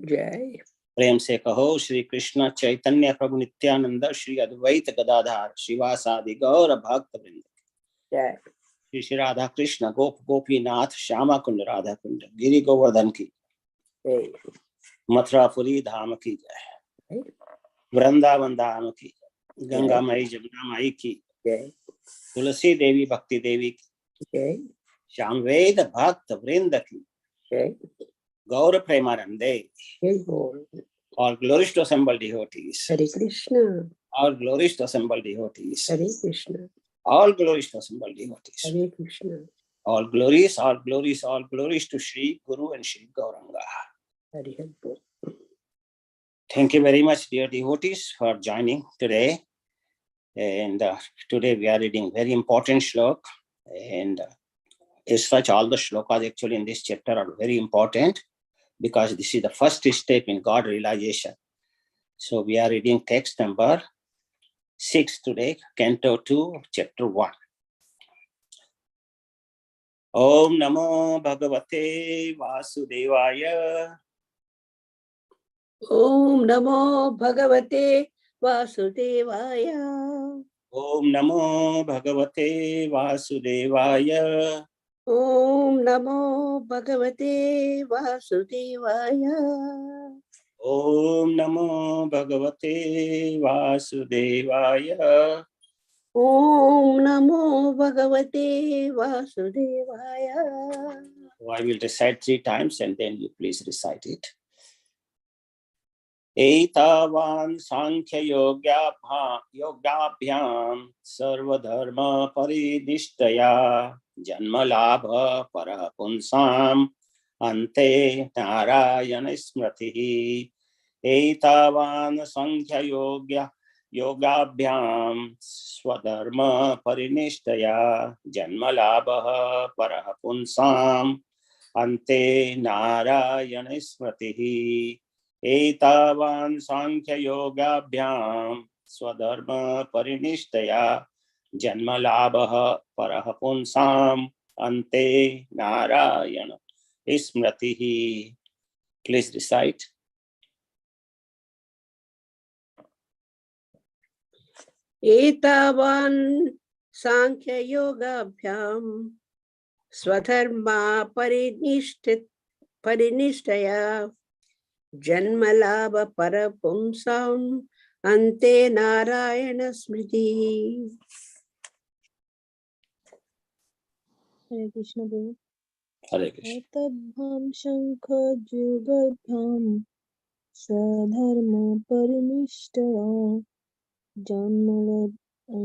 जय। प्रेम से कहो श्री कृष्ण चैतन्य प्रभु नित्यानंद श्री अद्वैत गदाधार शिवासादि गौर भक्त वृंद। जय। श्री श्री राधा कृष्ण गोप गोपीनाथ श्यामा कुंड राधा कुंड गिरि गोवर्धन की, जय। मथुरापुरी धाम की जय, वृंदावन धाम की, गंगा माई जमुना माई की जय, तुलसी देवी भक्ति देवी की जय, श्याम वेद भक्त वृंद की जय, गौर प्रेमानंदे। जय बोल। All glories to assembled devotees. Hare Krishna, All glories to assembled devotees. Hare Krishna, All glories to assembled devotees. Hare Krishna, All glories, all glories, all glories to Shri Guru and Shri Gauranga. Hari Hari बोल। Thank you very much, dear devotees, for joining today. And today we are reading very important shlok. And as such, all the shlokas actually in this chapter are very important because this is the first step in God realization. So we are reading text number 6 today, Canto 2, Chapter 1. Om Namo Bhagavate Vasudevaya. ओम नमो भगवते वासुदेवाय। Om Namo Bhagavate Vasudevaya. ओम नमो भगवते वासुदेवाय। Om Namo Bhagavate Vasudevaya. ओम नमो भगवते वासुदेवाय। So I will recite 3 times and then you please recite it. Etavan Sankhya Yogabhyam Sarvadharma Paridishtaya Janmalabha Parapunsam Ante Narayana Smriti. Etavan Sankhya Yogabhyam Swadharma Parinishtaya Janmalabha Parapunsam Ante Narayana Smriti. एतावान् सांख्य योगाभ्याम स्वधर्म परिनिष्ठया जन्मलाभः परः पुंसाम् अन्ते नारायण स्मृतिः. Please recite. एतावान् सांख्य योगाभ्याम स्वधर्मा परिनिष्ठया जन्मलाभ परपुंसाम् अन्ते नारायण स्मृति। हरे कृष्ण देव। हरे कृष्ण. एतद्भं शंख जुगभ्यां स्वधर्म परिनिष्ठया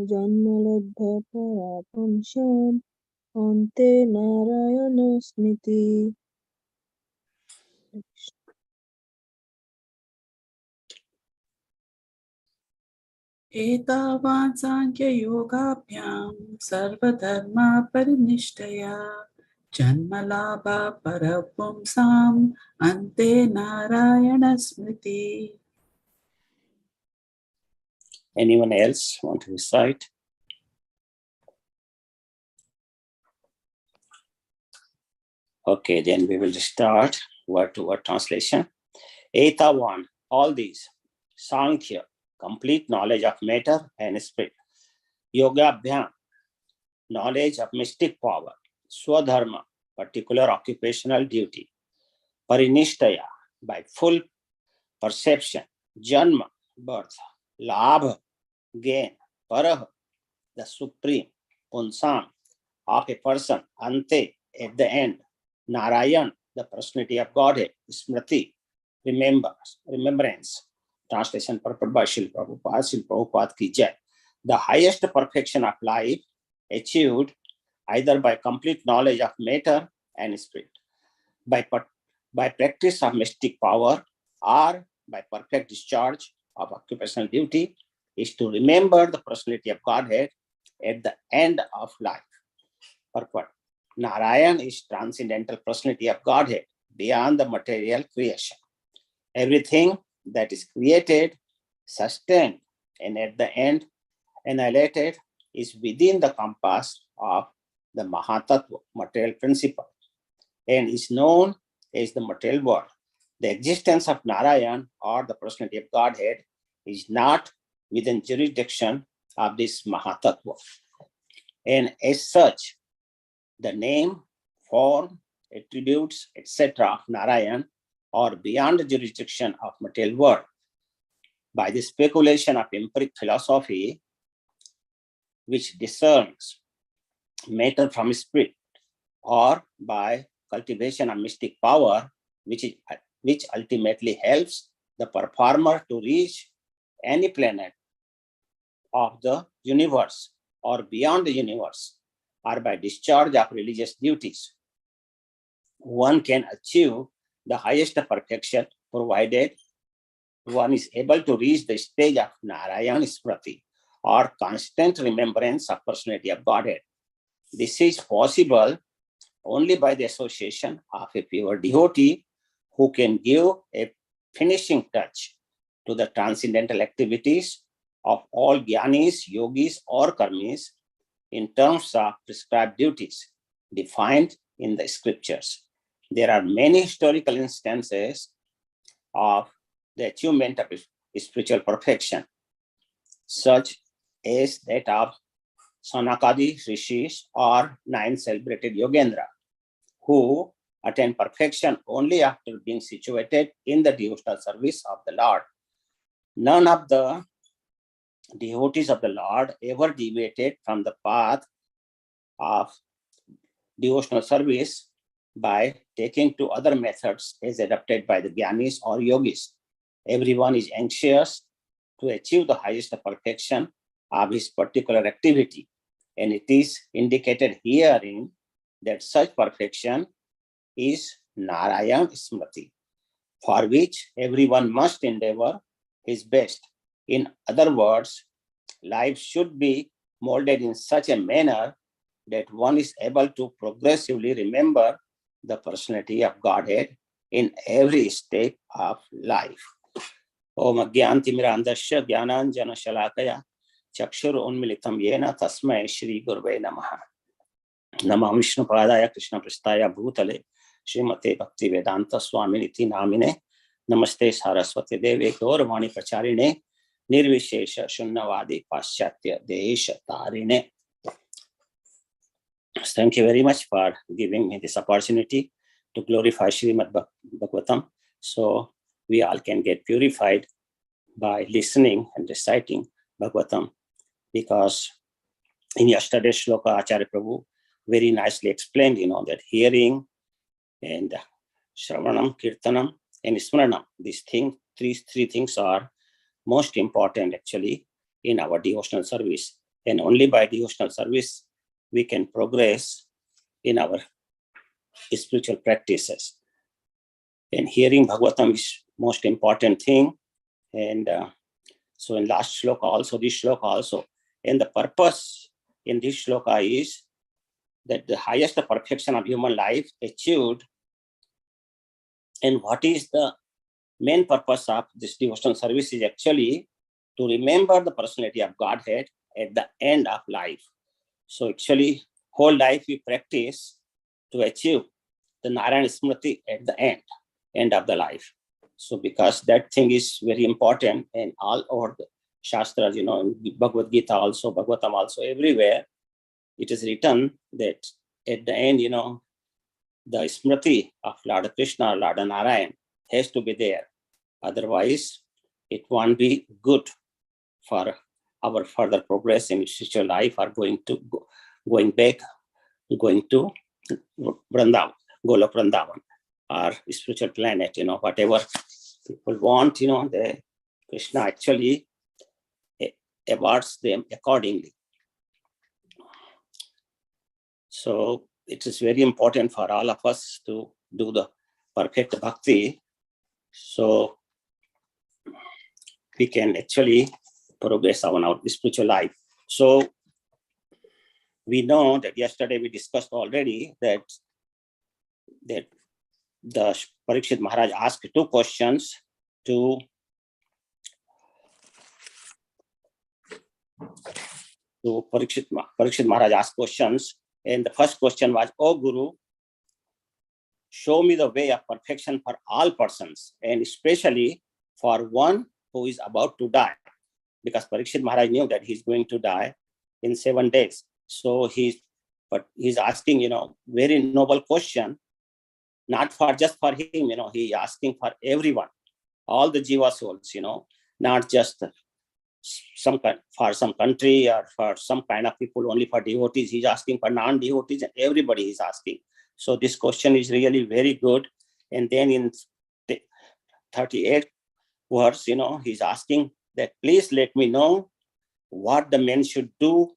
जन्मलब्ध परापुंसाम् अन्ते नारायण स्मृति। एतावान् साङ्ख्ययोगाभ्यां सर्वधर्मा परिनिष्ठया जन्मलाभा परपुंसाम् अन्ते नारायण स्मृति. Anyone else want to recite? Okay, then we will start word to word translation. Etavan, all these. Sankhya, complete knowledge of matter and spirit. Yogabhyam, knowledge of mystic power. Swadharma, particular occupational duty. Parinishtaya, by full perception. Janma, birth. Labha, gain. Parah, the supreme. Punsam, of a person. Ante, at the end. Narayan, the personality of Godhead. Smriti, remembrance. Translation purport by Srila Prabhupada. Srila Prabhupada ki jai. The highest perfection of life achieved either by complete knowledge of matter and spirit, by practice of mystic power, or by perfect discharge of occupational duty, is to remember the personality of Godhead at the end of life. Purport. Narayan is transcendental personality of Godhead beyond the material creation. Everything that is created, sustained, and at the end annihilated is within the compass of the Mahatattva, material principle, and is known as the material world. The existence of Narayan or the personality of Godhead is not within jurisdiction of this Mahatattva. And as such, the name, form, attributes, etc. of Narayan are beyond the jurisdiction of material world. By the speculation of empiric philosophy, which discerns matter from spirit, or by cultivation of mystic power, which ultimately helps the performer to reach any planet of the universe or beyond the universe, or by discharge of religious duties, one can achieve the highest perfection, provided one is able to reach the stage of Narayan Smriti, or constant remembrance of personality of Godhead. This is possible only by the association of a pure devotee who can give a finishing touch to the transcendental activities of all jnanis, yogis, or karmis in terms of prescribed duties defined in the scriptures. There are many historical instances of the achievement of spiritual perfection, such as that of Sanakadi Rishis or 9 celebrated Yogendra, who attain perfection only after being situated in the devotional service of the Lord. None of the devotees of the Lord ever deviated from the path of devotional service by taking to other methods as adopted by the jnanis or yogis. Everyone is anxious to achieve the highest perfection of his particular activity, and it is indicated herein that such perfection is Narayan Smriti, for which everyone must endeavor his best. In other words, life should be molded in such a manner that one is able to progressively remember the personality of Godhead in every state of life. Om Agyantimirandasya Jnananjana Shalakaya Chakshur Unmilitam Yena Tasmai Shri Gurve Namaha. Namah Vishnu Padaya Krishna Prastaya Bhutale Srimate Bhakti Vedanta Swaminiti Namine Namaste Saraswati Deve Gauravani Pracharine Nirvishesha Shunnavadi Paschatya Desha Tarine. Thank you very much for giving me this opportunity to glorify Srimad Bhagavatam, so we all can get purified by listening and reciting Bhagavatam, because in yesterday's shloka, Acharya Prabhu very nicely explained, that hearing and Shravanam, Kirtanam, and Smaranam, these things, three things are most important actually in our devotional service. And only by devotional service we can progress in our spiritual practices. And hearing Bhagavatam is most important thing. And so in last shloka also, this shloka also. And the purpose in this shloka is that the highest perfection of human life achieved. And what is the main purpose of this devotional service is actually to remember the personality of Godhead at the end of life. So actually, whole life we practice to achieve the Narayan Smriti at the end of the life. So because that thing is very important, and all over the Shastras, in Bhagavad Gita also, Bhagavatam also, everywhere, it is written that at the end, the Smriti of Lord Krishna, Lord Narayan has to be there. Otherwise, it won't be good for our further progress in spiritual life, or going to Vrindavan, Golok Vrindavan, or spiritual planet, whatever people want, the Krishna actually awards them accordingly. So it is very important for all of us to do the perfect bhakti, so we can actually progress on our spiritual life. So we know that yesterday we discussed already that the Parikshit Maharaj asked 2 questions to Parikshit Maharaj asked questions, and the first question was, "Oh Guru, show me the way of perfection for all persons, and especially for one who is about to die. Because Parikshit Maharaj knew that he's going to die in 7 days. So he's asking, very noble question, not for just for him, he asking for everyone, all the Jiva souls, not just for some country or for some kind of people, only for devotees. He's asking for non-devotees, and everybody he's asking. So this question is really very good. And then in 38 verse, he's asking that please let me know what the man should do,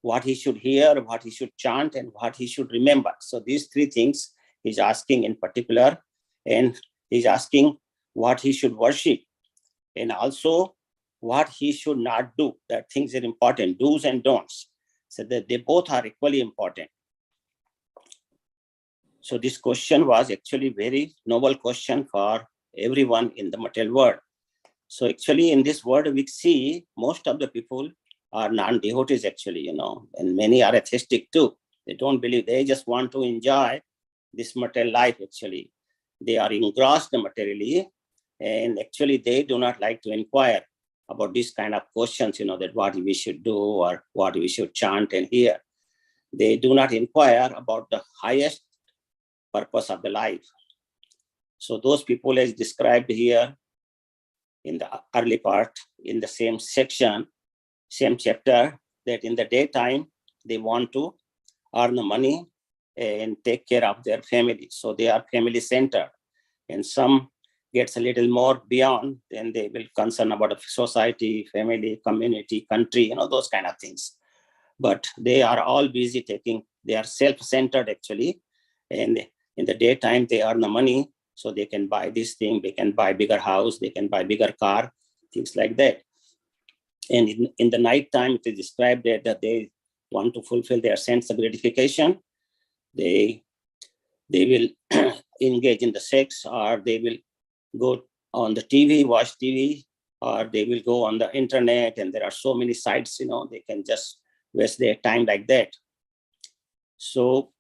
what he should hear, what he should chant, and what he should remember. So these 3 things he's asking in particular, and he's asking what he should worship, and also what he should not do. That things are important, do's and don'ts. So that they both are equally important. So this question was actually very noble question for everyone in the material world. So actually in this world, we see most of the people are non-devotees actually, and many are atheistic too. They don't believe, they just want to enjoy this material life actually. They are engrossed materially, and actually they do not like to inquire about these kind of questions, that what we should do or what we should chant and hear. They do not inquire about the highest purpose of the life. So those people as described here in the early part, in the same section, same chapter, that in the daytime, they want to earn the money and take care of their family. So they are family centered. And some gets a little more beyond, then they will concern about society, family, community, country, those kind of things. But they are all busy they are self-centered actually. And in the daytime, they earn the money, so they can buy this thing, they can buy bigger house, they can buy bigger car, things like that. And in the night time, it is described that they want to fulfill their sense of gratification. They will engage in the sex, or they will go on the TV, watch TV, or they will go on the internet, and there are so many sites, they can just waste their time like that. So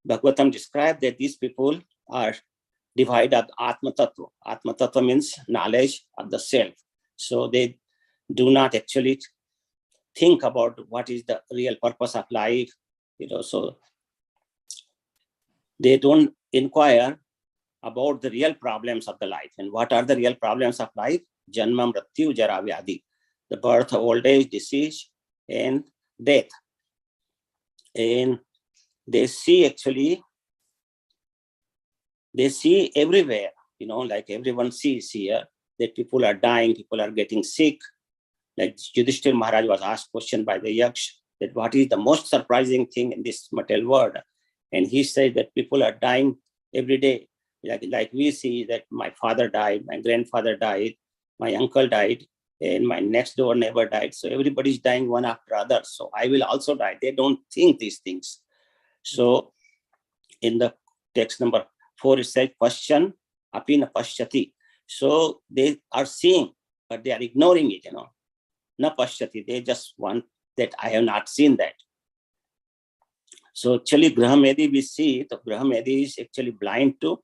Bhagavatam described that these people are divided of Atma Tattva. Atma Tattva means knowledge of the self. So they do not actually think about what is the real purpose of life, so they don't inquire about the real problems of the life. And what are the real problems of life? Janma, Mrityu, Jara, Vyadhi, the birth, old age, disease, and death. And they see everywhere, like everyone sees here, that people are dying, people are getting sick. Like Yudhishthira Maharaj was asked question by the Yaksh, that what is the most surprising thing in this material world? And he said that people are dying every day. Like we see that my father died, my grandfather died, my uncle died, and my next door neighbor died. So everybody's dying one after other. So I will also die. They don't think these things. So in the text number 4, it says, Pasyan apina pashyati. So they are seeing, but they are ignoring it, Na pashyati. They just want that I have not seen that. So actually, Grahamedi, we see the Grahamedi is actually blind to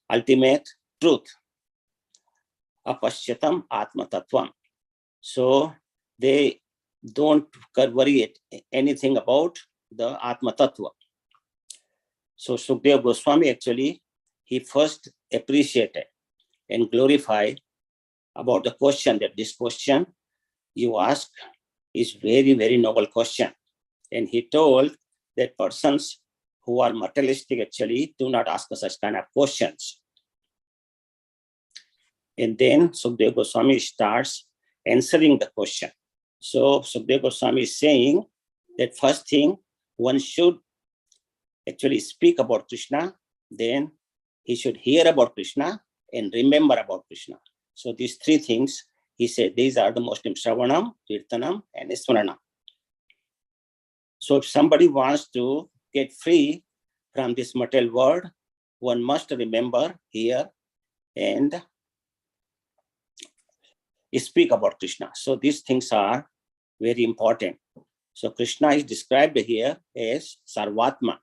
ultimate truth. Apashyatam Atma Tattvam. So they don't worry anything about the Atma Tattva. So Sukadeva Goswami actually, he first appreciated and glorified about the question, that this question you ask is very, very noble question. And he told that persons who are materialistic actually do not ask such kind of questions. And then Sukadeva Goswami starts answering the question. So Sukadeva Goswami is saying that first thing, one should actually speak about Krishna, then he should hear about Krishna and remember about Krishna. So these 3 things, he said, these are the most important: Shravanam, Kirtanam, and Smaranam. So if somebody wants to get free from this material world, one must remember, hear, and speak about Krishna. So these things are very important. So Krishna is described here as Sarvatma.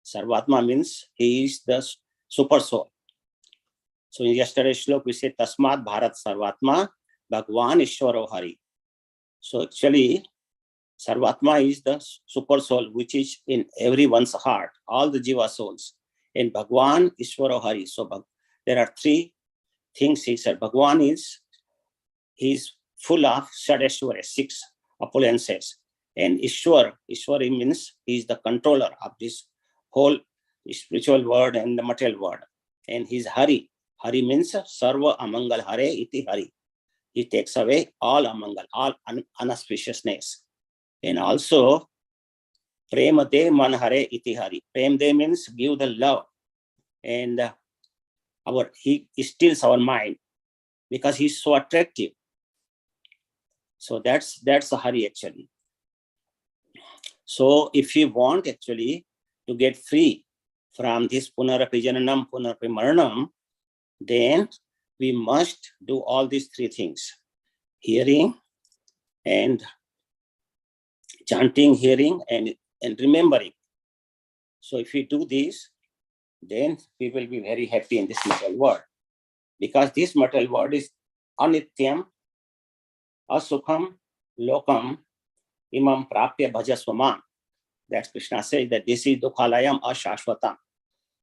Sarvatma means he is the super soul. So in yesterday's slok, we say Tasmat Bharat Sarvatma Bhagwan Ishwaro Hari. So actually, Sarvatma is the super soul which is in everyone's heart, all the Jiva souls. And Bhagwan Ishwaro Hari. So there are three things he said. Bhagwan is full of Shadeshwara, 6 opulences. And Ishwar means he is the controller of this whole spiritual world and the material world. And he's Hari. Hari means Sarva Amangal Hare iti Hari. He takes away all Amangal, all unauspiciousness. And also, Prema De Man Hare iti Hari. Prem De means give the love. And he steals our mind because he's so attractive. So that's the Hari actually. So if you want actually to get free from this Punarapi Jananam, Punarapi Maranam, then we must do all these three things: hearing and chanting, hearing and remembering. So if we do this, then we will be very happy in this material world, because this material world is anityam, asukham, lokam, imam prapya bhajasvamam. That Krishna says that this is dukhalayam ashashvatam.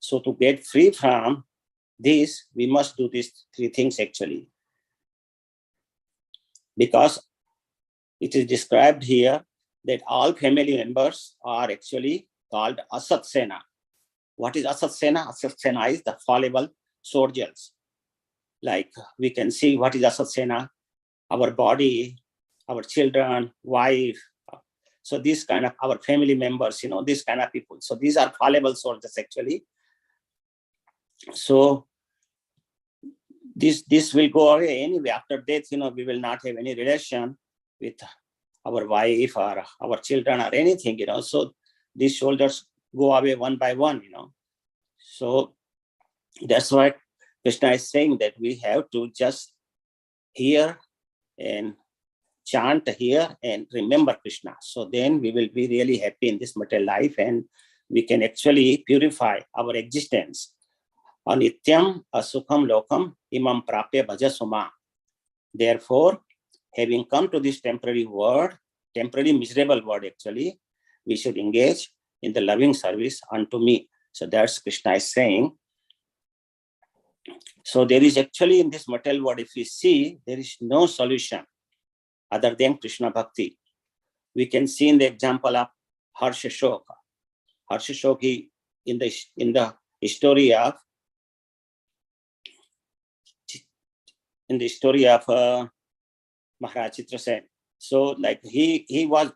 So to get free from this, we must do these three things actually. Because it is described here that all family members are actually called Asat Sena. What is Asat Sena? Asat Sena is the fallible soldiers. Like we can see what is Asat Sena, our body, our children, wife. So these kind of our family members, these kind of people. So these are fallible soldiers actually. So this will go away anyway. After death, we will not have any relation with our wife or our children or anything, So these soldiers go away one by one, So that's why Krishna is saying that we have to just hear and chant here and remember Krishna. So then we will be really happy in this material life and we can actually purify our existence. Anityam asukham lokam imam prapya bhajasuma. Therefore, having come to this temporary world, temporary miserable world actually, we should engage in the loving service unto me. So that's Krishna is saying. So there is actually in this material world, if we see, there is no solution other than Krishna Bhakti. We can see in the example of Harsha Shoka. Harsha Shoka in the story of Maharaj Chitrasen. So like he was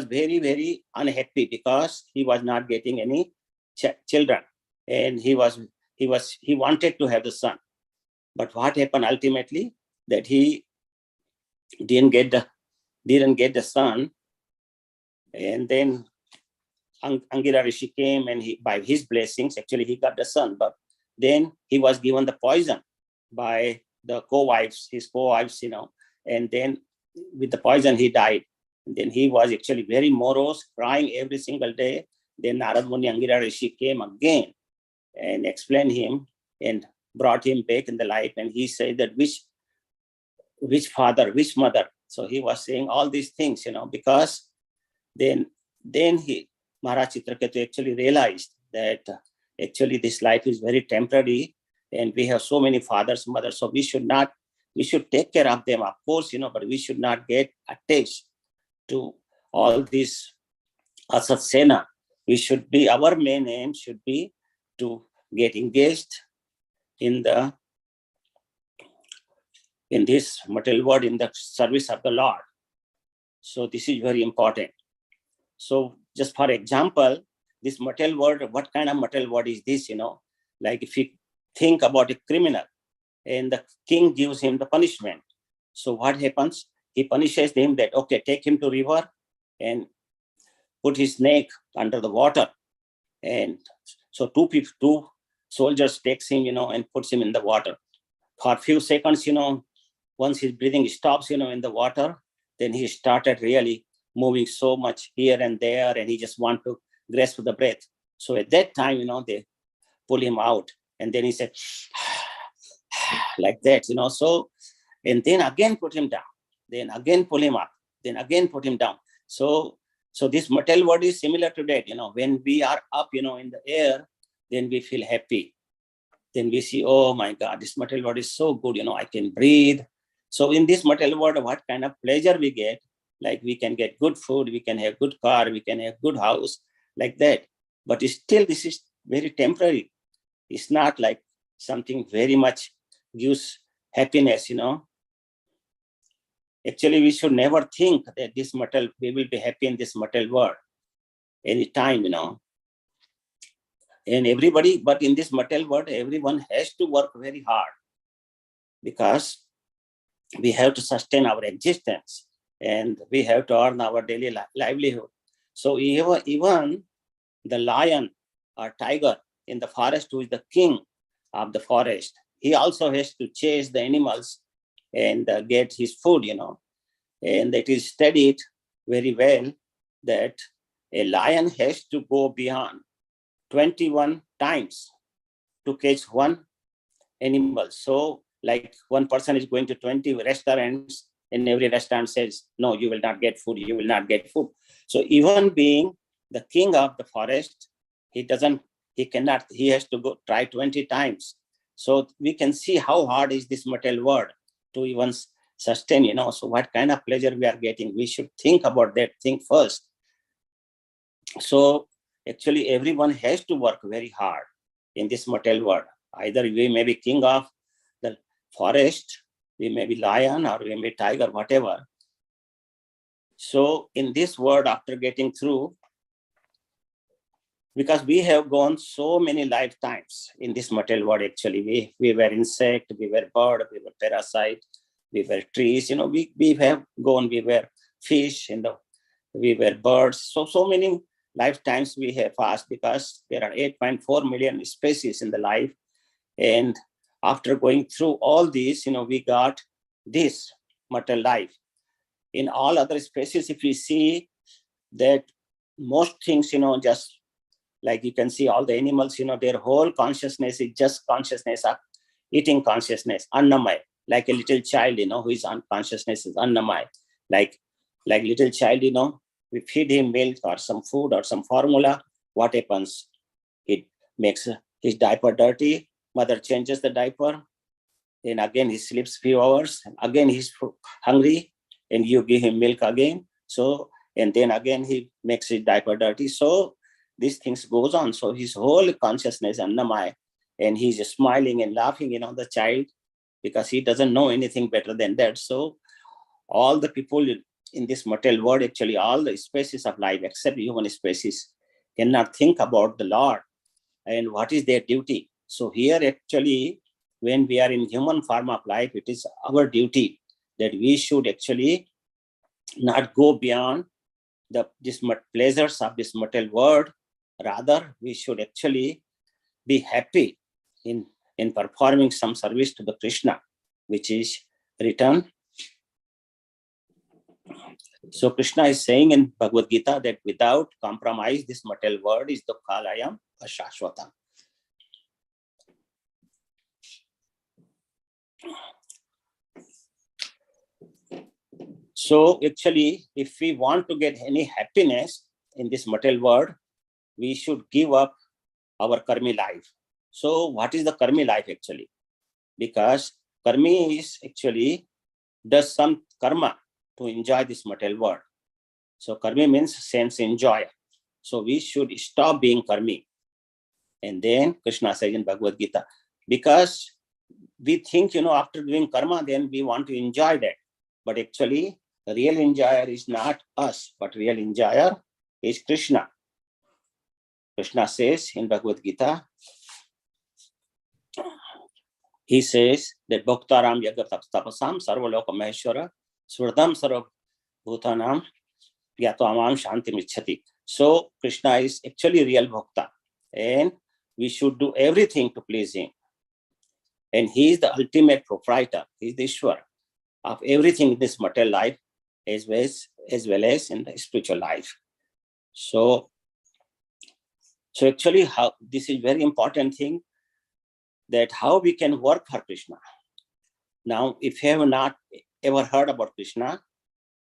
very, very unhappy because he was not getting any children, and he wanted to have the son. But what happened ultimately, that he didn't get the son, and then Angira Rishi came and by his blessings actually he got the son. But then he was given the poison by the his co-wives, and then with the poison he died. And then he was actually very morose, crying every single day. Then Narad Muni Angira Rishi came again and explained him and brought him back in the life. And he said that which father, which mother. So he was saying all these things, because then Maharaj Chitraketu actually realized that actually this life is very temporary and we have so many fathers, mothers. So we should take care of them, of course, but we should not get attached to all this Asat Sena. Our main aim should be to get engaged in this material world, in the service of the Lord. So this is very important. So just for example, this material world, what kind of material world is this? Like if you think about a criminal and the king gives him the punishment. So what happens? He punishes him that, okay, take him to river and put his neck under the water. And so two soldiers takes him, and puts him in the water. For a few seconds, once his breathing stops, in the water, then he started really moving so much here and there, and he just want to grasp the breath. So at that time, they pull him out, and then he said, like that, so, and then again put him down, then again pull him up, then again put him down. So this material world is similar to that, when we are up, in the air, then we feel happy. Then we see, oh my God, this material world is so good, I can breathe. So in this material world, what kind of pleasure we get? Like we can get good food, we can have good car, we can have good house, like that. But still, this is very temporary. It's not like something very much gives happiness, Actually, we should never think that we will be happy in this material world anytime, And everybody, but in this material world, everyone has to work very hard, because we have to sustain our existence and we have to earn our daily livelihood. So even the lion or tiger in the forest, who is the king of the forest, he also has to chase the animals and get his food, And it is studied very well that a lion has to go beyond 21 times to catch one animal. So like one person is going to 20 restaurants, and every restaurant says, no, you will not get food, you will not get food. So even being the king of the forest, he has to go try 20 times. So we can see how hard is this material world to even sustain, So what kind of pleasure we are getting? We should think about that thing first. So actually everyone has to work very hard in this material world. Either we may be king of the forest, we may be lion, or we may be tiger, whatever. So in this world, after getting through, because we have gone so many lifetimes in this material world, actually, we were insect, we were bird, we were parasite, we were trees, we have gone, we were fish, we were birds. So many lifetimes we have passed, because there are 8.4 million species in the life. And after going through all these, we got this material life. In all other species, if we see that most things, just like you can see all the animals, their whole consciousness is just consciousness of eating consciousness, annamaya, like a little child, who is unconsciousness is annamaya. Like little child, we feed him milk or some food or some formula. What happens? It makes his diaper dirty. Mother changes the diaper. Then again he sleeps few hours. Again he's hungry, and you give him milk again. So, and then again he makes his diaper dirty. So these things goes on. So his whole consciousness annamaya, and he's smiling and laughing, the child, because he doesn't know anything better than that. So all the people in this material world, actually all the species of life except human species, cannot think about the Lord and what is their duty. So here actually, when we are in human form of life, it is our duty that we should actually not go beyond these pleasures of this material world. Rather, we should actually be happy in performing some service to the Krishna, which is written. So Krishna is saying in Bhagavad Gita that without compromise, this material world is dukkhalayam ashashvatam. So actually, if we want to get any happiness in this material world, we should give up our karmi life. So what is the karmi life actually? Because karmi is actually does some karma to enjoy this material world. So karmi means sense enjoy. So we should stop being karmi. And then Krishna says in Bhagavad Gita, because we think, after doing karma, then we want to enjoy that. But actually, the real enjoyer is not us, but real enjoyer is Krishna. Krishna says in Bhagavad Gita, he says that Bhaktaram Yagatapasam Sarvaloka Maheshwara Surdam Sarva Bhutanam Gyato Amam Shanti Michhati. So Krishna is actually real Bhakta, and we should do everything to please him. And he is the ultimate proprietor. He is the Ishwar of everything in this material life, as well as in the spiritual life. So So actually, how this is very important thing, that how we can work for Krishna. Now, if you have not ever heard about Krishna,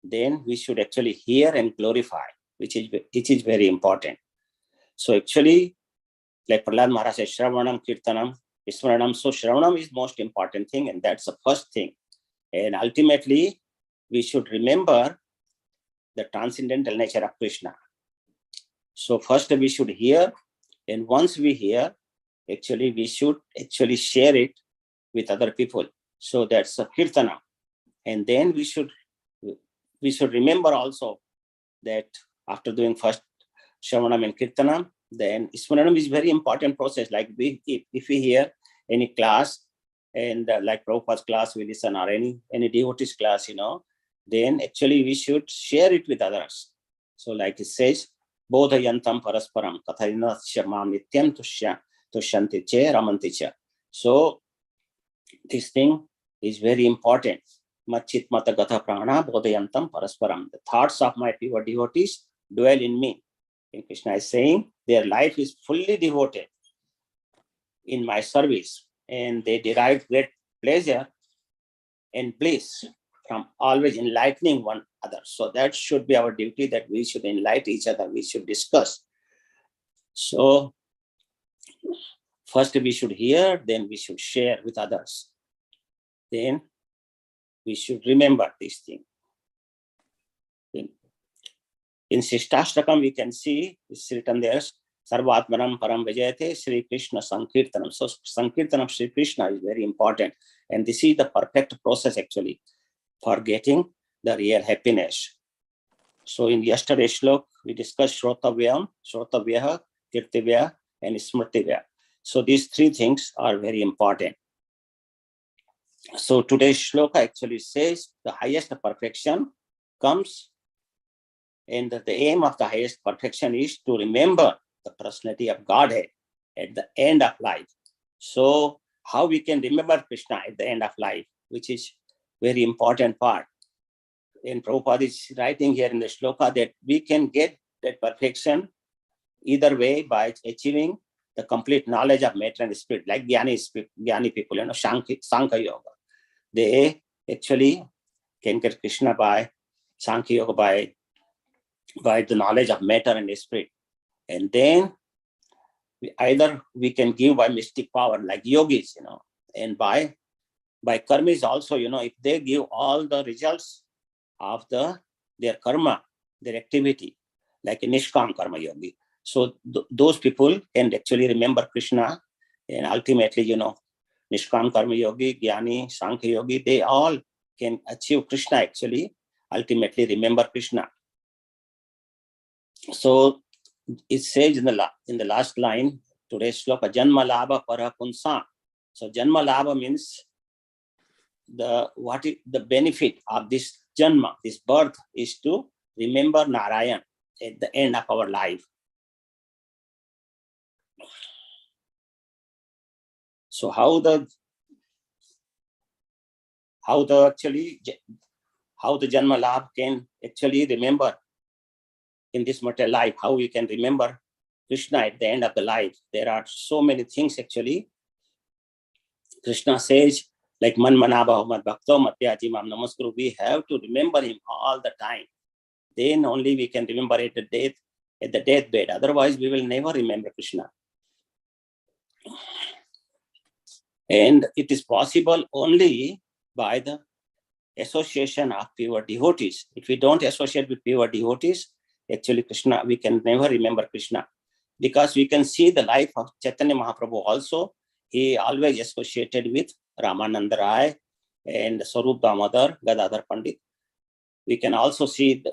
then we should actually hear and glorify, which is very important. So actually, like Prahlad Maharaj says, Shravanam, Kirtanam, Smaranam. So Shravanam is most important thing, and that's the first thing. And ultimately, we should remember the transcendental nature of Krishna. So first we should hear, and once we hear, actually we should actually share it with other people. So that's a Kirtana. And then we should remember also that after doing first Shravanam and Kirtanam, then Smaranam is very important process. Like if we hear any class, and like Prabhupada's class we listen, or any devotee's class, then actually we should share it with others. So like it says, Bodhayantam parasparam katharina shamam nityam tushyanti che ramanti cha. So this thing is very important. Machit mata gatha prana bodhayantam parasparam. The thoughts of my pure devotees dwell in me. And Krishna is saying their life is fully devoted in my service, and they derive great pleasure and bliss from always enlightening one another. So that should be our duty, that we should enlighten each other, we should discuss. So first we should hear, then we should share with others. Then we should remember this thing. In Shishtashtakam, we can see it's written there, Sarvatmanam Param Vijayate Sri Krishna Sankirtanam. So Sankirtanam of Sri Krishna is very important. And this is the perfect process actually for getting the real happiness. So in yesterday's slok, we discussed Shrotavyam, Shrotavyah, Kirtivyah, and Smrtivyah. So these three things are very important. So today's shloka actually says the highest perfection comes, and the aim of the highest perfection is to remember the personality of Godhead at the end of life. So how we can remember Krishna at the end of life, which is very important part. And Prabhupada is writing here in the shloka that we can get that perfection either way by achieving the complete knowledge of matter and spirit, like Jnani people, Sankhya Yoga. They actually can get Krishna by Sankhya Yoga, by the knowledge of matter and spirit. And then either we can give by mystic power, like yogis, and by karmis also, if they give all the results of their karma, their activity, like a Nishkam Karma Yogi. So those people can actually remember Krishna, and ultimately, Nishkam Karma Yogi, Jnani, Sankhya Yogi, they all can achieve Krishna actually, ultimately remember Krishna. So it says in the last line, today's shloka, Janma Labha Para Punsa. So Janma Labha means the benefit of this Janma, this birth, is to remember Narayan at the end of our life. So how the Janma Labha can actually remember in this material life, how we can remember Krishna at the end of the life. There are so many things actually. Krishna says, like Man Manabha Mad Bhakto Matyaji Mam Namaskuru, we have to remember him all the time. Then only we can remember at the deathbed. Otherwise, we will never remember Krishna. And it is possible only by the association of pure devotees. If we don't associate with pure devotees, actually Krishna, we can never remember Krishna. Because we can see the life of Chaitanya Mahaprabhu also. He always associated with Ramananda Rai and Swarup Damodar, Gadadhar Pandit. We can also see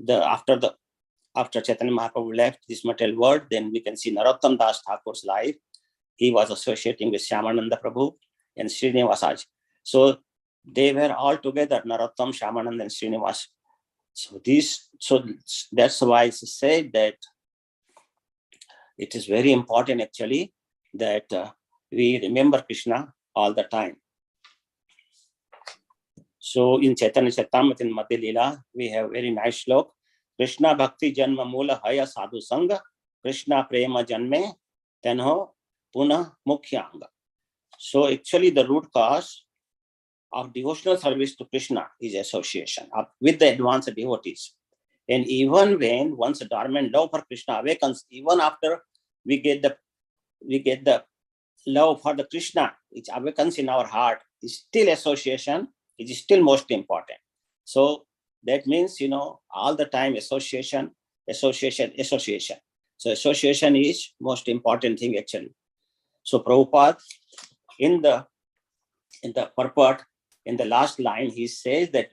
after Chaitanya Mahaprabhu left this material world, then we can see Narottam Das Thakur's life. He was associating with Shyamananda Prabhu and Srinivasaj. So they were all together, Narottam, Shyamananda, and Srinivas. So that's why it's said that it is very important actually that we remember Krishna all the time. So in Chaitanya Charitamrita in Madhya Leela, we have very nice slok. Krishna Bhakti Janma Mula Haya Sadhu Sangha Krishna prema janme tenho punah mukhyanga. So actually the root cause of devotional service to Krishna is association with the advanced devotees. And even when once a dormant love for Krishna awakens, even after we get the love for the Krishna, which awakens in our heart, is still association, it is still most important. So that means, all the time association. So association is most important thing actually. So Prabhupada, in the purport, in the last line, he says that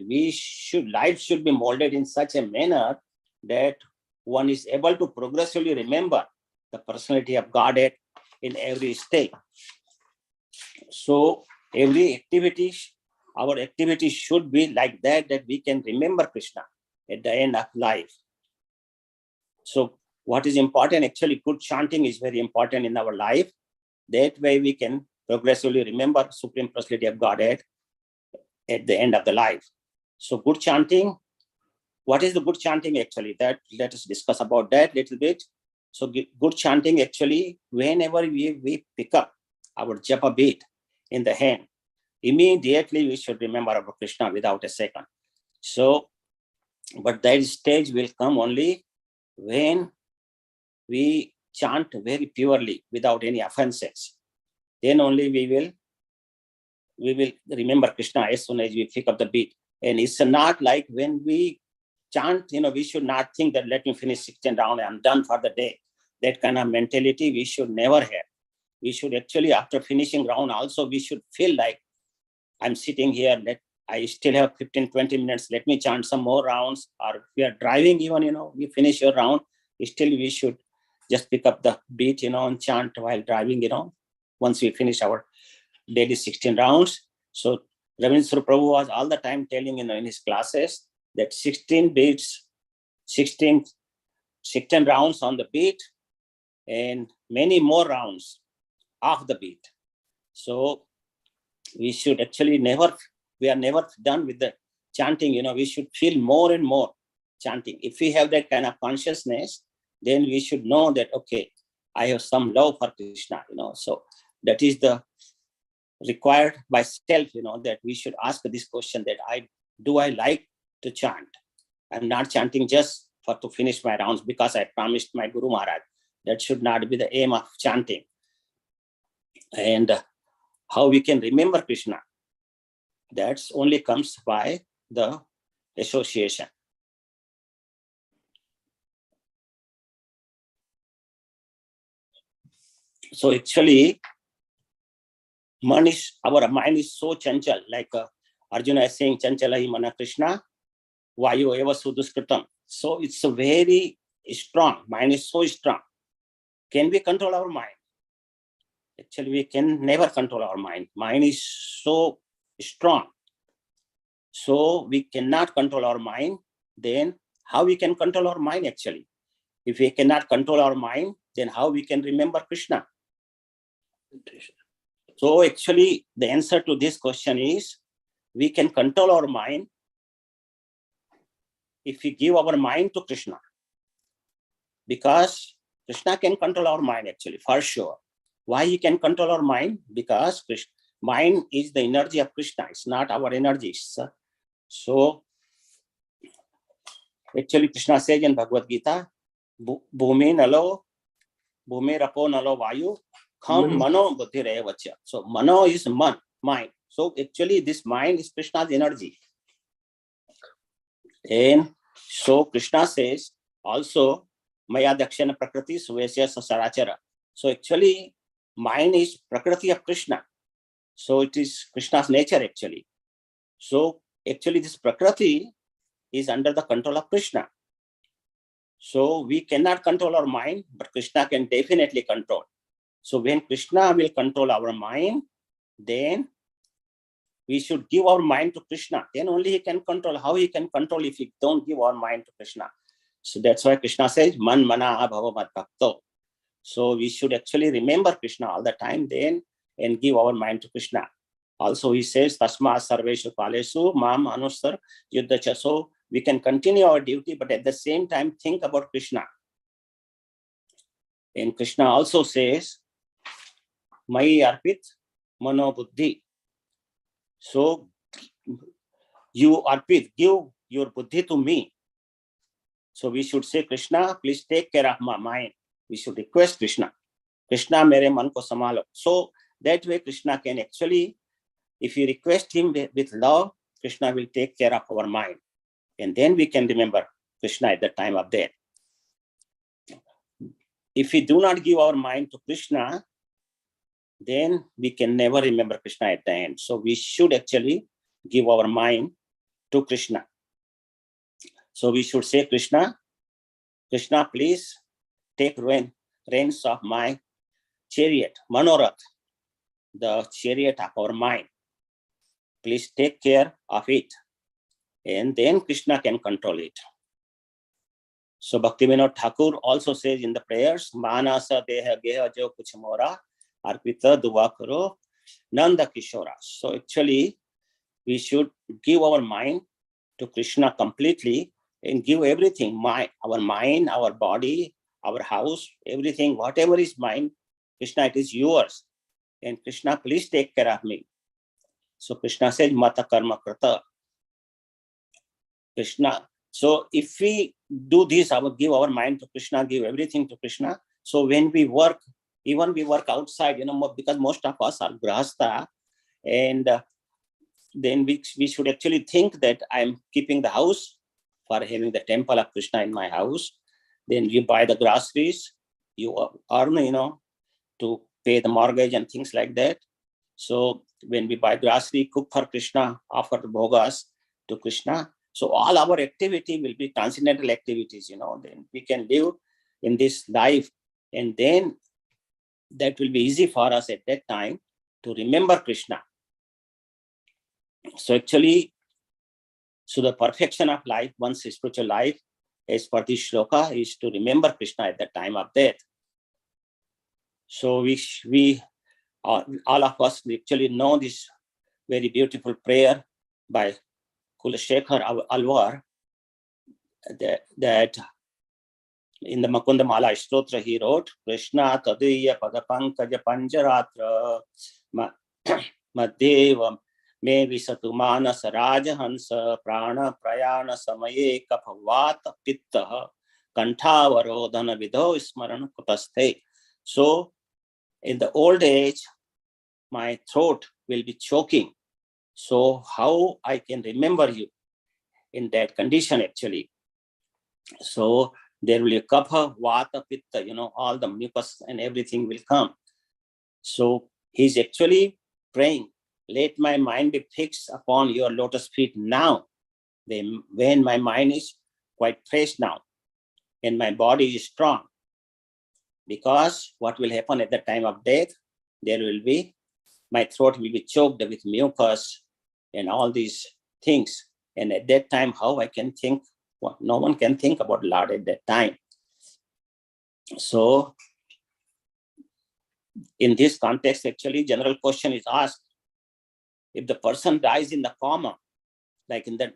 life should be molded in such a manner that one is able to progressively remember the personality of Godhead in every state. So our activity should be like that we can remember Krishna at the end of life. So what is important, actually, good chanting is very important in our life. That way we can progressively remember Supreme Personality of Godhead at the end of the life. So good chanting, what is the good chanting actually? That let us discuss about that a little bit. So good chanting actually, whenever we pick up our japa beat in the hand, immediately we should remember our Krishna without a second. So, but that stage will come only when we chant very purely without any offenses. Then only we will remember Krishna as soon as we pick up the beat. And it's not like when we chant, we should not think that let me finish 16 rounds, I'm done for the day. That kind of mentality we should never have. We should actually, after finishing round also, we should feel like I'm sitting here, I still have 15-20 minutes, let me chant some more rounds. Or if we are driving even, we finish your round, still we should just pick up the beat, and chant while driving, once we finish our daily 16 rounds. So Ravindra Prabhu was all the time telling, in his classes that 16 beats, 16 rounds on the beat and many more rounds off the beat. So we should actually we are never done with the chanting, we should feel more and more chanting. If we have that kind of consciousness, then we should know that, okay, I have some love for Krishna, so that is the required by self, that we should ask this question that do I like to chant? I'm not chanting just to finish my rounds because I promised my Guru Maharaj. That should not be the aim of chanting. And how we can remember Krishna, that only comes by the association. So actually, our mind is so chanchal, like Arjuna is saying, Chanchalahi mana Krishna, Vayu eva suduskritam. So it's a very strong, mind is so strong. Can we control our mind? Actually, we can never control our mind. Mind is so strong. So we cannot control our mind. Then how we can control our mind actually? If we cannot control our mind, then how we can remember Krishna? So actually, the answer to this question is, we can control our mind if we give our mind to Krishna. Because Krishna can control our mind actually, for sure. Why he can control our mind? Because mind is the energy of Krishna. It's not our energies. So actually Krishna says in Bhagavad Gita, Bhumi nalo, Bhumi rapo nalo vayu, kham mano buddhi revacha. So mano is mind. So actually this mind is Krishna's energy. And so Krishna says also, Maya dakshana prakriti suvesya sasarachara. So actually mind is prakriti of Krishna. So it is Krishna's nature actually. So actually this prakriti is under the control of Krishna. So we cannot control our mind, but Krishna can definitely control. So when Krishna will control our mind, then we should give our mind to Krishna. Then only he can control. How he can control if we don't give our mind to Krishna? So that's why Krishna says, Man mana bhava mad bhakto. So we should actually remember Krishna all the time then and give our mind to Krishna. Also he says, Tasma sarveshu kalesu mam anusar yuddhacha. So we can continue our duty, but at the same time think about Krishna. And Krishna also says, Mai arpit mano buddhi. So you arpit, give your buddhi to me. So we should say, Krishna, please take care of my mind. We should request Krishna. Krishna, mere man ko samalo. So that way Krishna can actually, if you request him with love, Krishna will take care of our mind. And then we can remember Krishna at the time of death. If we do not give our mind to Krishna, then we can never remember Krishna at the end. So we should actually give our mind to Krishna. So we should say, Krishna, Krishna, please take reins of my chariot, Manorath, the chariot of our mind. Please take care of it. And then Krishna can control it. So Bhaktivinoda Thakur also says in the prayers, Manasa Deha Geha Jo Kuch Mora, Arpita Duva Karo, Nanda Kishora. So actually, we should give our mind to Krishna completely and give everything, our mind, our body, our house, everything, whatever is mine, Krishna, it is yours. And Krishna, please take care of me. So Krishna says, Mata Karma Krata. Krishna. So if we do this, I will give our mind to Krishna, give everything to Krishna. So when we work, even we work outside, because most of us are grahastha, and then we should actually think that I'm keeping the house for having the temple of Krishna in my house. Then you buy the groceries, you earn, to pay the mortgage and things like that. So when we buy grocery, cook for Krishna, offer the bhogas to Krishna. So all our activity will be transcendental activities, then we can live in this life. And then that will be easy for us at that time to remember Krishna. So actually, so the perfection of life, one's spiritual life, as per this shloka, is to remember Krishna at the time of death. So we all of us actually know this very beautiful prayer by Kulashekar Alwar, that in the Makunda Mala Stotra he wrote, Krishna Tadiya Padapankaja Panjaratra Madheva Me Visatu Manas Rajahansa Prana Prayana Samaye Kapavata Pitta Kantavarodhana Vidho Smarana Kutaste. So in the old age, my throat will be choking. So how I can remember you in that condition actually? So there will be kapha, vata, pitta, all the mucus and everything will come. So he's actually praying, let my mind be fixed upon your lotus feet now. When my mind is quite fresh now and my body is strong. Because what will happen at the time of death, my throat will be choked with mucus and all these things. And at that time, how I can think? Well, no one can think about Lord at that time. So in this context, actually, general question is asked, if the person dies in the coma, like in that,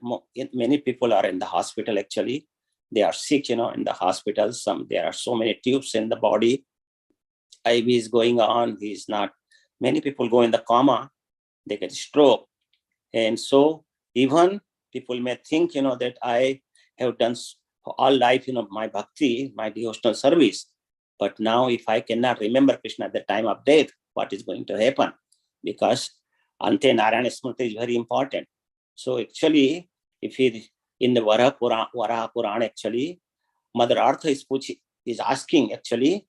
many people are in the hospital actually, they are sick, in the hospital, there are so many tubes in the body, IV is going on, many people go in the coma, they get stroke. And so even people may think, that I have done all life, my bhakti, my devotional service. But now if I cannot remember Krishna at the time of death, what is going to happen? Because Ante Narayana Smriti is very important. So actually, if in the Varaha Purana actually, Mother Artha is asking actually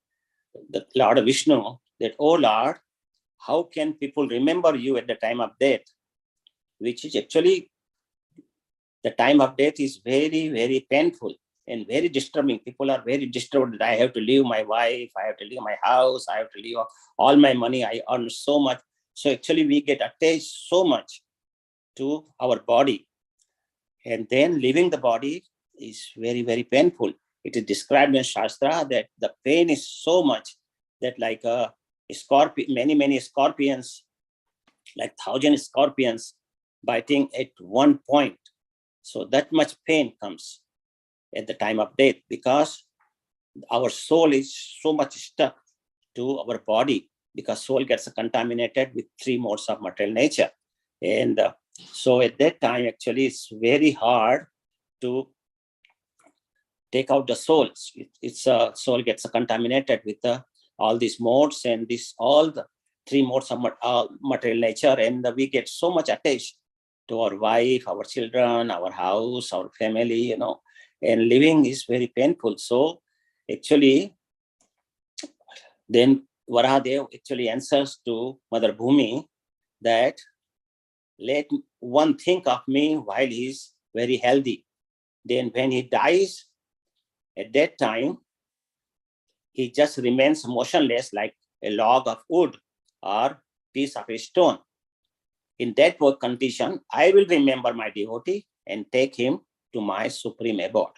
the Lord Vishnu that, oh Lord, how can people remember you at the time of death? Which is actually, the time of death is very, very painful and very disturbing. People are very disturbed. I have to leave my wife, I have to leave my house, I have to leave all my money, I earn so much. So actually we get attached so much to our body. And then leaving the body is very, very painful. It is described in Shastra that the pain is so much that like a scorpion, many scorpions, like 1,000 scorpions biting at one point. So that much pain comes at the time of death, because our soul is so much stuck to our body, because soul gets contaminated with three modes of material nature. And so at that time, actually, it's very hard to take out the souls. It's soul gets contaminated with all these modes and all the three modes of material nature, and we get so much attached to our wife, our children, our house, our family, and living is very painful. So actually, then Varahadev actually answers to Mother Bhumi that let one think of me while he's very healthy. Then when he dies, at that time, he just remains motionless like a log of wood or piece of a stone. In that condition, I will remember my devotee and take him to my supreme abode.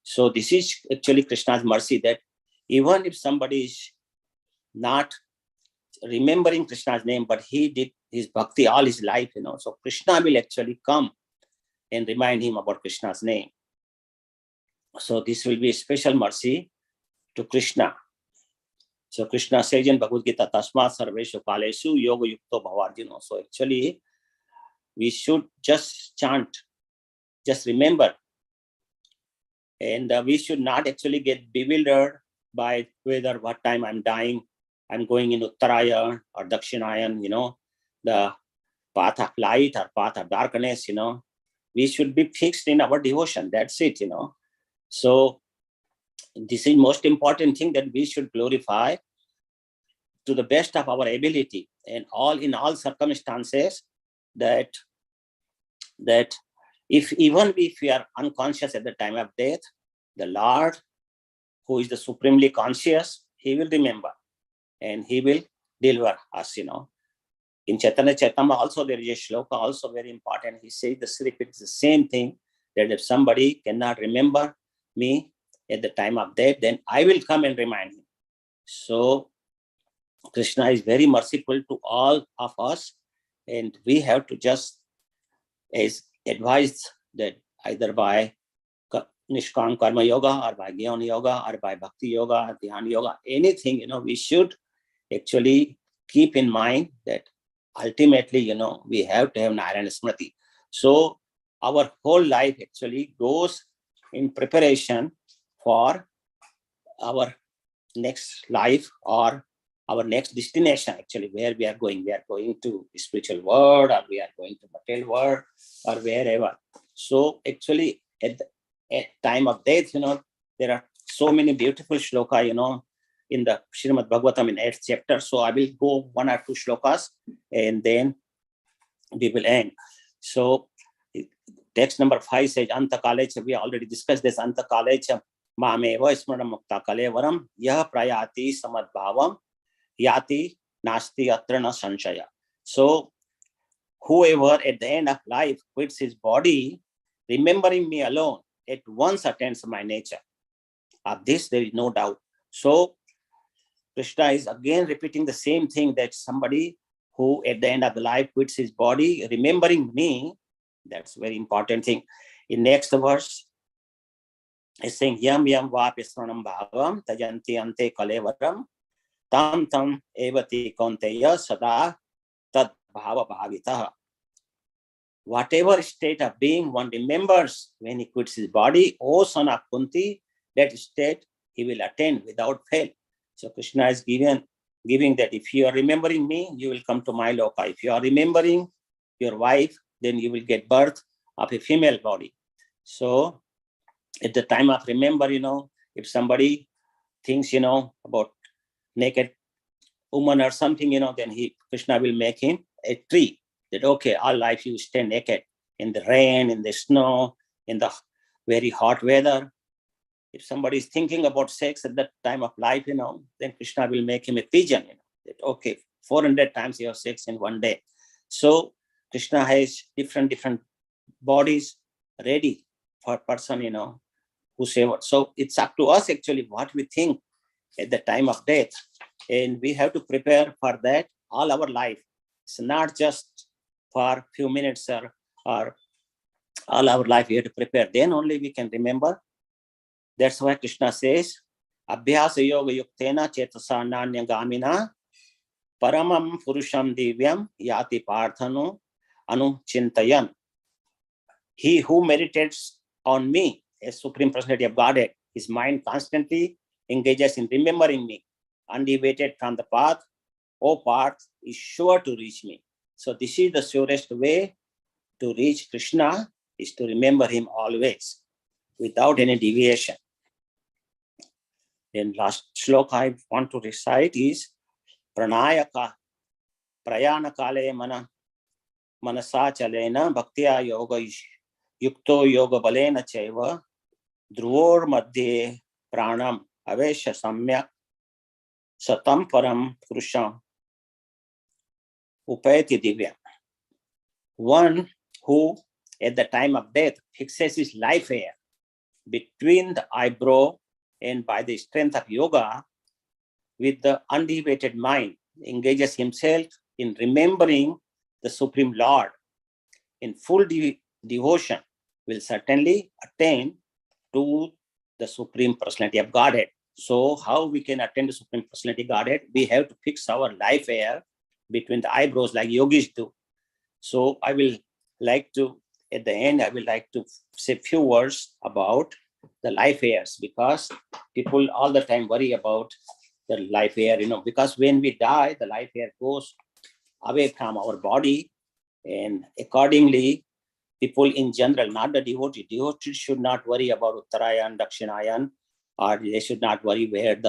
So this is actually Krishna's mercy, that even if somebody is not remembering Krishna's name, but he did his bhakti all his life, so Krishna will actually come and remind him about Krishna's name. So this will be a special mercy to Krishna. So Krishna says in Bhagavad Gita, Tasmat Sarveshu Kaleshu Yoga Yukto Bhavarjino. So actually, we should just chant, just remember. And we should not actually get bewildered by whether what time I'm dying, I'm going in Uttarayan or Dakshinayan, the path of light or path of darkness, we should be fixed in our devotion. That's it, So this is most important thing, that we should glorify to the best of our ability, and in all circumstances, that even if we are unconscious at the time of death, the Lord, who is the supremely conscious, he will remember and he will deliver us, In Chaitanya Charitamrita also there is a shloka also very important. He says, the Sri repeats the same thing, that if somebody cannot remember me at the time of death, then I will come and remind him. So Krishna is very merciful to all of us, and we have to just advise that either by Nishkam Karma Yoga or by Gyan Yoga or by Bhakti Yoga or Dhyan Yoga, anything, we should actually keep in mind that ultimately, we have to have Narayana Smriti. So our whole life actually goes in preparation for our next life or our next destination, actually, where we are going. We are going to the spiritual world, or we are going to material world, or wherever. So actually, at time of death, there are so many beautiful shloka, in the Srimad Bhagavatam in 8th chapter. So I will go one or two shlokas and then we will end. So text number 5 says, Anta Kalecha, we already discussed this, Anta Kalecha Mameva Smaram Mukta Kalevaram Yah Prayati Samad Bhavam Yati Nasti Atrana Sanshaya. So whoever at the end of life quits his body, remembering me alone, at once attains my nature. Of this there is no doubt. So Krishna is again repeating the same thing, that somebody who at the end of the life quits his body, remembering me, that's a very important thing. In next verse, it's saying, Yam Yam Vapisranam Bhavam Tajanti Ante Kalevaram Tam Tam Evati Konteya Sada Tad Bhava Bhavitaha. Whatever state of being one remembers when he quits his body, O son of Kunti, that state he will attain without fail. So Krishna is giving that if you are remembering me, you will come to my loka. If you are remembering your wife, then you will get birth of a female body. So at the time of remember, if somebody thinks, about naked woman or something, then Krishna will make him a tree. That, okay, all life you stay naked in the rain, in the snow, in the very hot weather. If somebody is thinking about sex at that time of life, then Krishna will make him a pigeon, that, okay, 400 times you have sex in one day. So Krishna has different bodies ready for a person, whosoever. So it's up to us actually what we think at the time of death. And we have to prepare for that all our life. It's not just for a few minutes or all our life. We have to prepare. Then only we can remember. That's why Krishna says, Abhyasa yoga yuktena chetasa nanya gamina paramam purusham divyam yati parthano anuchintayan. He who meditates on me, as Supreme Personality of Godhead, his mind constantly engages in remembering me, undeviated from the path, O path is sure to reach me. So this is the surest way to reach Krishna, is to remember him always, without any deviation. Then last shloka I want to recite is Pranayaka Prayana Kale Manasa Chalena Bhaktya Yoga Yukto Yoga Balena Chaiva Dhruvor Madhye Pranam Avesha Samyak Satam Param Purusham Upayati Divya. One who at the time of death fixes his life hair between the eyebrow and by the strength of yoga with the undeviated mind engages himself in remembering the Supreme Lord in full devotion will certainly attain to the Supreme Personality of Godhead. So how we can attain the Supreme Personality of Godhead? We have to fix our life hair between the eyebrows like yogis do. So I will like to, at the end, I will like to say a few words about the life hairs, because people all the time worry about the life hair, because when we die, the life hair goes away from our body, and accordingly, people in general, not the devotees should not worry about Uttarayan, Dakshinayan, or they should not worry where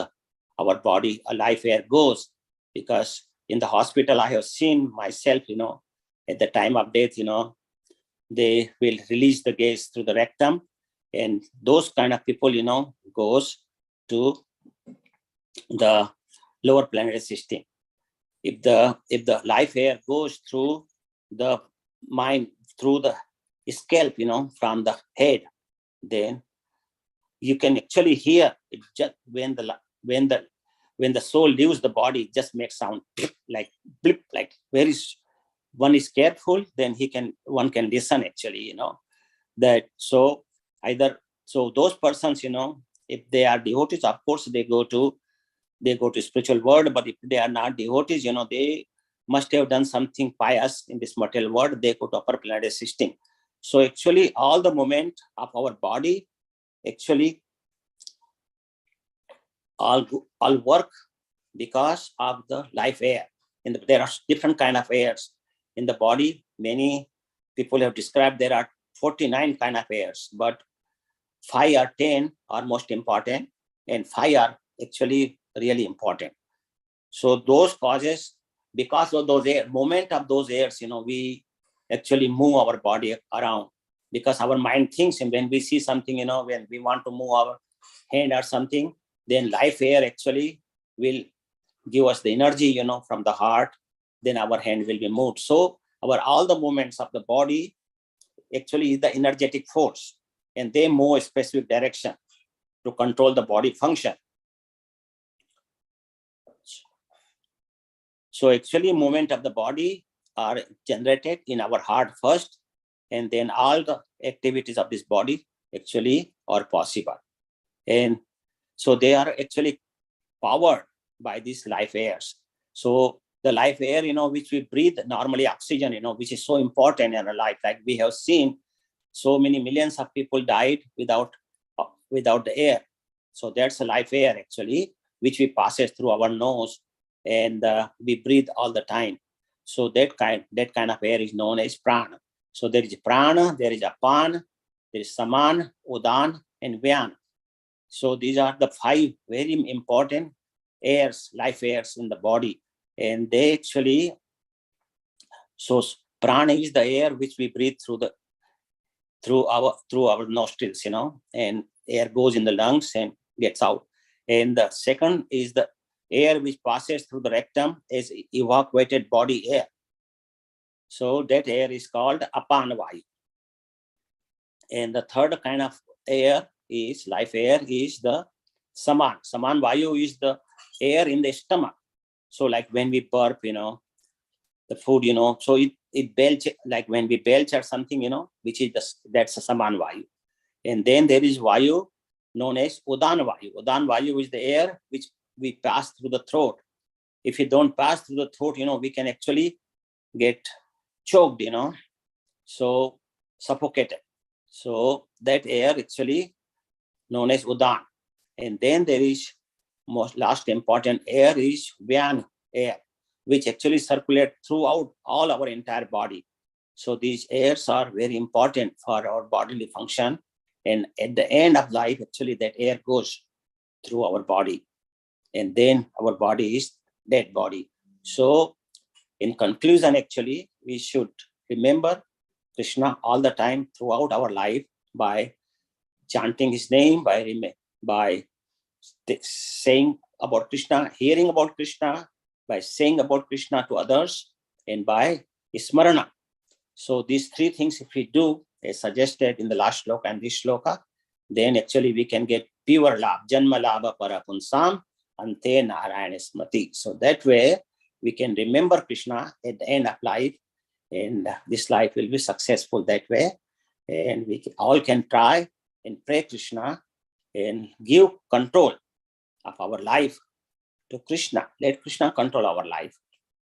our body, a life hair goes, because in the hospital, I have seen myself, at the time of death, they will release the gas through the rectum, and those kind of people, goes to the lower planetary system. If the life hair goes through the mind, through the scalp, from the head, then you can actually hear it. Just when the soul leaves the body, it just makes sound blip, like very. One is careful, then one can listen actually, that. So those persons, if they are devotees, of course they go to spiritual world, but if they are not devotees, they must have done something pious in this material world, they go to upper planetary system. So actually all the movement of our body actually all work because of the life air. And there are different kind of airs in the body. Many people have described there are 49 kind of airs, but 5 or 10 are most important, and 5 are actually really important. So those causes, because of those air, moment of those airs, we actually move our body around, because our mind thinks, and when we see something, when we want to move our hand or something, then life air actually will give us the energy, from the heart, then our hand will be moved. So all the movements of the body actually is the energetic force, and they move a specific direction to control the body function. So actually movement of the body are generated in our heart first, and then all the activities of this body actually are possible. And so they are actually powered by these life airs. So the life air, which we breathe, normally oxygen, which is so important in our life. Like we have seen, so many millions of people died without the air. So that's a life air actually, which we passes through our nose, and we breathe all the time. So that kind of air is known as prana. So there is prana, there is apan, there is saman, udan, and vyan. So these are the 5 very important airs, life airs in the body. And they actually, so prana is the air which we breathe through our nostrils, and air goes in the lungs and gets out. And the second is the air which passes through the rectum as evacuated body air. So that air is called apan vayu. And the third kind of air is life air is the saman. Saman vayu is the air in the stomach. So like when we burp, the food, so it belch, like when we belch or something, which is that's a saman vayu. And then there is vayu, known as Udan Vayu. Udan Vayu is the air which we pass through the throat. If you don't pass through the throat, we can actually get choked, so suffocated. So that air actually known as Udan. And then there is last important air is Vyan air, which actually circulate throughout all our entire body. So these airs are very important for our bodily function. And at the end of life, actually that air goes through our body. And then our body is dead body. So in conclusion, actually, we should remember Krishna all the time throughout our life by chanting his name, by saying about Krishna, hearing about Krishna, by saying about Krishna to others, and by smarana. So these three things, if we do, as suggested in the last shloka and this shloka, then actually we can get pure labh, janma labha parapunsam, ante narayana smriti. So that way we can remember Krishna at the end of life, and this life will be successful that way. And we all can try and pray Krishna and give control of our life to Krishna. Let Krishna control our life,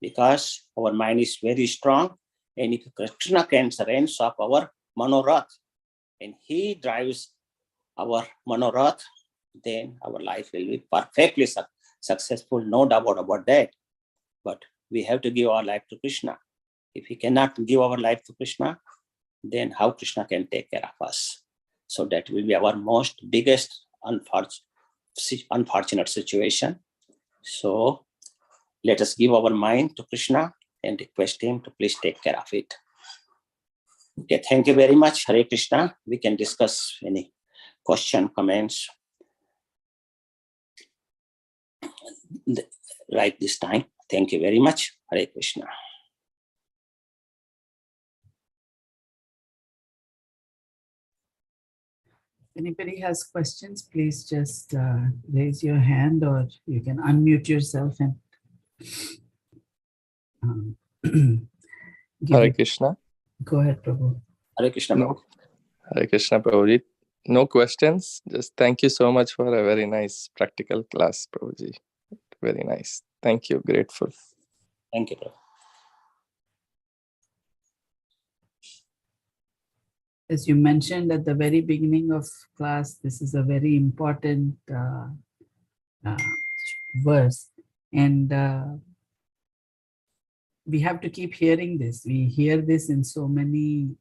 because our mind is very strong. And if Krishna can reins of our manorath and he drives our manorath, then our life will be perfectly successful, no doubt about that. But we have to give our life to Krishna. If we cannot give our life to Krishna, then how Krishna can take care of us? So that will be our most biggest unfortunate situation. So let us give our mind to Krishna and request him to please take care of it. Okay, thank you very much. Hare Krishna. We can discuss any question, comments right this time. Thank you very much. Hare Krishna. If anybody has questions, please just raise your hand, or you can unmute yourself and Hare Krishna. Go ahead, Prabhu. Hare Krishna. No. Hare Krishna, Prabhuji. No questions. Just thank you so much for a very nice practical class, Prabhuji. Very nice. Thank you. Grateful. Thank you, Prabhu. As you mentioned at the very beginning of class, this is a very important verse, and we have to keep hearing this. We hear this in so many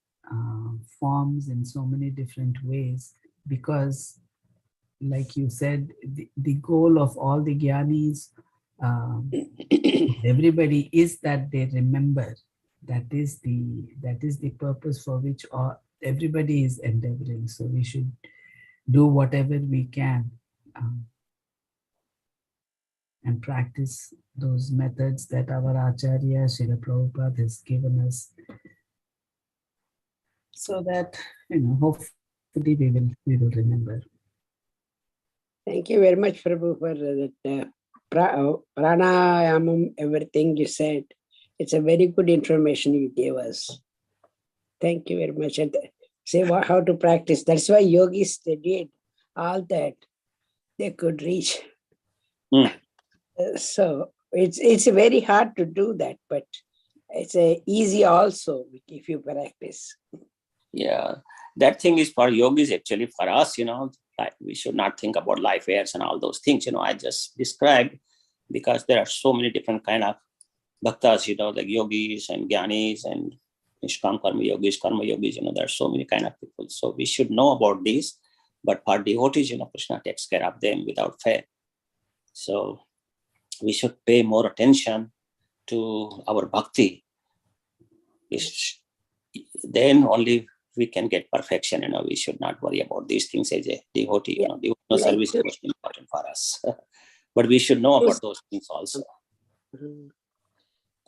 forms, in so many different ways, because like you said, the goal of all the Gyanis, everybody, is that they remember. That is the purpose for which everybody is endeavoring. So we should do whatever we can and practice those methods that our Acharya Srila Prabhupada has given us, so that hopefully we will remember. Thank you very much, Prabhu, for that pranayamam, everything you said. It's a very good information you gave us. Thank you very much. And say how to practice. That's why yogis, they did all that they could reach. So it's very hard to do that, but it's easy also if you practice. Yeah, that thing is for yogis. Actually, for us, like we should not think about life airs and all those things. I just described, because there are so many different kind of bhaktas, like yogis and jnanis and Nishkam karma yogis, there are so many kind of people. So we should know about these. But for devotees, Krishna takes care of them without fail. So we should pay more attention to our bhakti. Then only we can get perfection. We should not worry about these things as a devotee. Devotional service is most important for us. But we should know about those things also.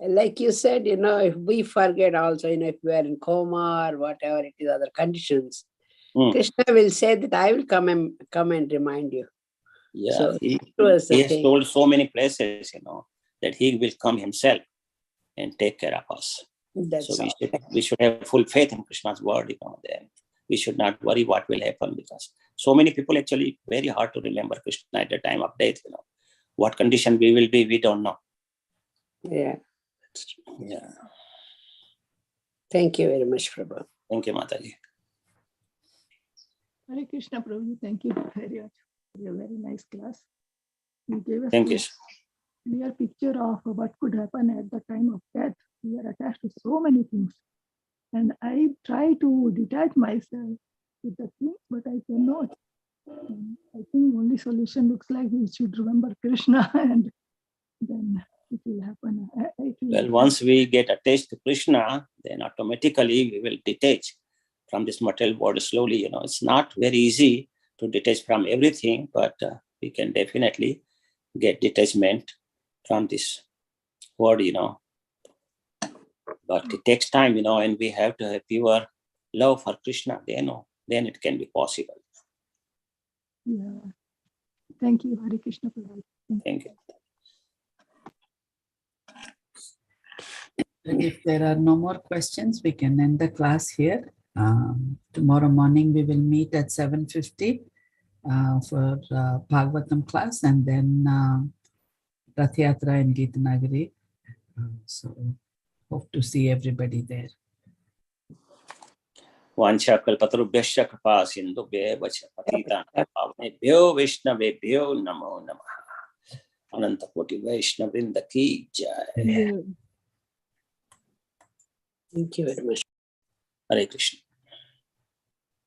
Like you said, if we forget also, if we are in coma or whatever it is, other conditions, Krishna will say that I will come and remind you. Yeah, so he has told so many places, that he will come himself and take care of us. That's so we should have full faith in Krishna's word, then we should not worry what will happen, because so many people actually very hard to remember Krishna at the time of death. What condition we will be, we don't know. Yeah. Yeah. Thank you very much, Prabhu. Thank you, Mataji. Hare Krishna, Prabhu. Thank you very much for a very nice class. You gave us Thank you. a clear picture of what could happen at the time of death. We are attached to so many things. And I try to detach myself with the thing, but I cannot. And I think only solution looks like we should remember Krishna, and then it will happen. Well, once we get attached to Krishna, then automatically we will detach from this material world slowly. It's not very easy to detach from everything, but we can definitely get detachment from this world, But it takes time, and we have to have pure love for Krishna, then it can be possible. Yeah. Thank you, Hare Krishna, Prabhu. Thank you. If there are no more questions, we can end the class here. Tomorrow morning, we will meet at 7:50 for Bhagavatam class, and then Rath Yatra in Geetanagari. So hope to see everybody there. वाञ्छा कल्पतरुभ्यश्च कृपा सिन्धुभ्येव च पतितानां पावनेभ्यो वैष्णवेभ्यो नमो नमः। अनंत कोटि वैष्णववृंद की जय। Thank you very much. Hare Krishna.